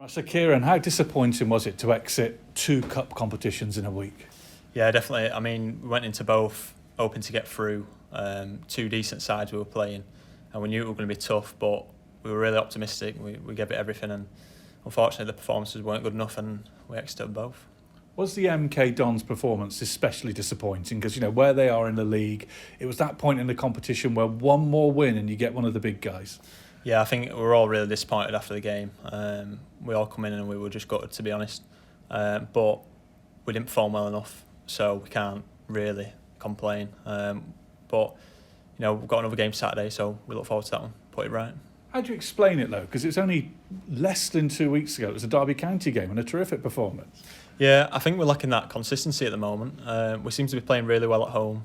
So Kieran, how disappointing was it to exit 2 cup competitions in a week? Yeah, definitely. I mean, we went into both hoping to get through. 2 decent sides we were playing, and we knew it was going to be tough, but we were really optimistic. We gave it everything, and unfortunately the performances weren't good enough, and we exited both. Was the MK Dons performance especially disappointing? Because, where they are in the league, it was that point in the competition where one more win and you get one of the big guys. Yeah, I think we were all really disappointed after the game. We all come in and we were just gutted, to be honest. But we didn't perform well enough, so we can't really complain. But we've got another game Saturday, so we look forward to that one. Put it right. How do you explain it though? Because it's only less than 2 weeks ago. It was a Derby County game and a terrific performance. Yeah, I think we're lacking that consistency at the moment. We seem to be playing really well at home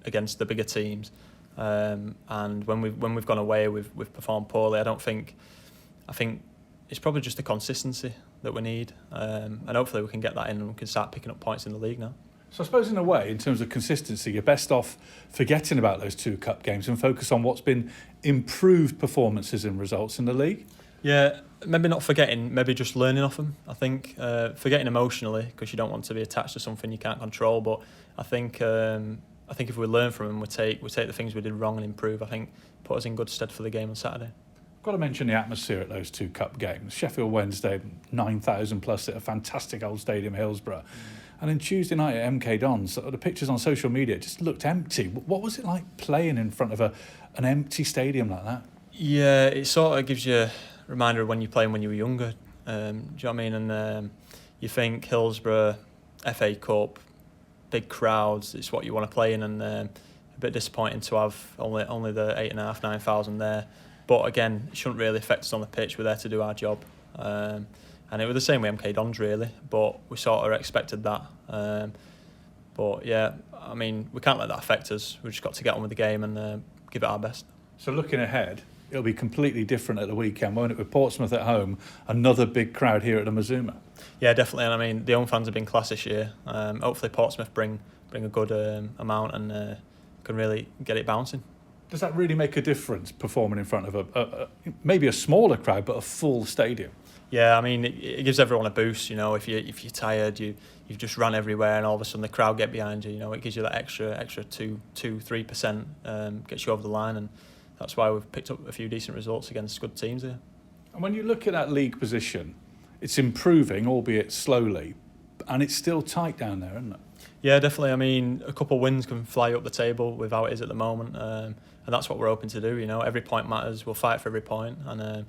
against the bigger teams. And when we've gone away, we've performed poorly. I think it's probably just the consistency that we need, and hopefully we can get that in and we can start picking up points in the league now. So I suppose in a way, in terms of consistency, you're best off forgetting about those 2 cup games and focus on what's been improved performances and results in the league. Yeah, maybe not forgetting, maybe just learning off them. I think forgetting emotionally, because you don't want to be attached to something you can't control. But I think if we learn from them, we take the things we did wrong and improve. I think put us in good stead for the game on Saturday. Got to mention the atmosphere at those 2 cup games. Sheffield Wednesday, 9,000 plus at a fantastic old stadium, Hillsborough. And then Tuesday night at MK Dons, the pictures on social media just looked empty. What was it like playing in front of an empty stadium like that? Yeah, it sort of gives you a reminder of when you're playing when you were younger. Do you know what I mean? And you think Hillsborough, FA Cup, big crowds, it's what you want to play in, and a bit disappointing to have only the 8,500, 9,000 there. But again, it shouldn't really affect us on the pitch. We're there to do our job. And it was the same with MK Dons really, but we sort of expected that. But yeah, I mean, we can't let that affect us. We've just got to get on with the game and give it our best. So looking ahead, it'll be completely different at the weekend, won't it? With Portsmouth at home, another big crowd here at the Mazuma. Yeah, definitely. And I mean, the home fans have been class this year. Hopefully Portsmouth bring a good amount and can really get it bouncing. Does that really make a difference, performing in front of maybe a smaller crowd, but a full stadium? Yeah, I mean, it gives everyone a boost. If you're tired, you've just run everywhere, and all of a sudden the crowd get behind you. It gives you that extra 2-3%, gets you over the line, and that's why we've picked up a few decent results against good teams here. And when you look at that league position, it's improving, albeit slowly, and it's still tight down there, isn't it? Yeah, definitely. I mean, a couple of wins can fly you up the table with how it is at the moment, and that's what we're hoping to do. Every point matters. We'll fight for every point, and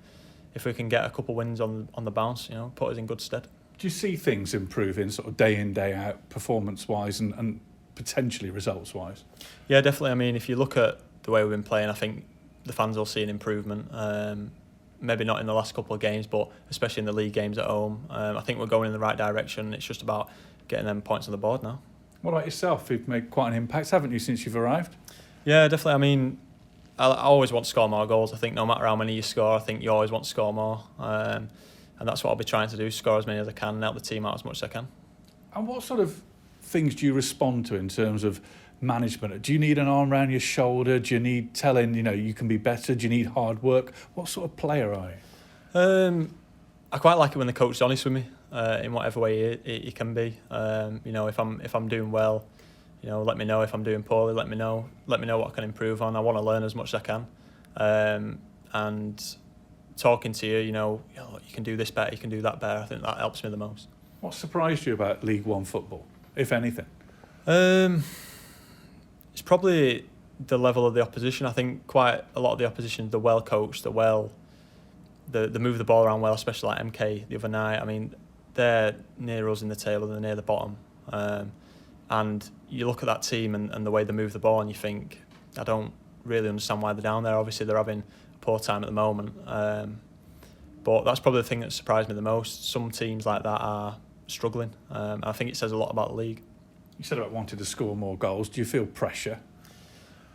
if we can get a couple of wins on the bounce, put us in good stead. Do you see things improving, sort of day in, day out, performance-wise and potentially results-wise? Yeah, definitely. I mean, if you look at the way we've been playing, I think the fans will see an improvement. Maybe not in the last couple of games, but especially in the league games at home. I think we're going in the right direction. It's just about getting them points on the board now. What about yourself? You've made quite an impact, haven't you, since you've arrived? Yeah, definitely. I mean, I always want to score more goals. I think no matter how many you score, I think you always want to score more. And that's what I'll be trying to do, score as many as I can and help the team out as much as I can. And what sort of things do you respond to in terms of management? Do you need an arm around your shoulder? Do you need telling, you can be better? Do you need hard work? What sort of player are you? I quite like it when the coach is honest with me in whatever way he can be. If I'm doing well, let me know. If I'm doing poorly, let me know what I can improve on. I want to learn as much as I can. And talking to you, you can do this better, you can do that better. I think that helps me the most. What surprised you about League One football, if anything? It's probably the level of the opposition. I think quite a lot of the opposition, they're well coached, they move the ball around well, especially like MK the other night. I mean, they're near us in the table, they're near the bottom. And you look at that team and the way they move the ball and you think, I don't really understand why they're down there. Obviously, they're having a poor time at the moment. But that's probably the thing that surprised me the most. Some teams like that are struggling. I think it says a lot about the league. You said about wanting to score more goals. Do you feel pressure?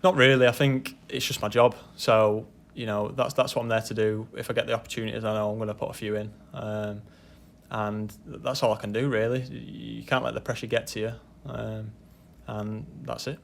Not really. I think it's just my job. So, that's what I'm there to do. If I get the opportunities, I know I'm going to put a few in. And that's all I can do, really. You can't let the pressure get to you. And that's it.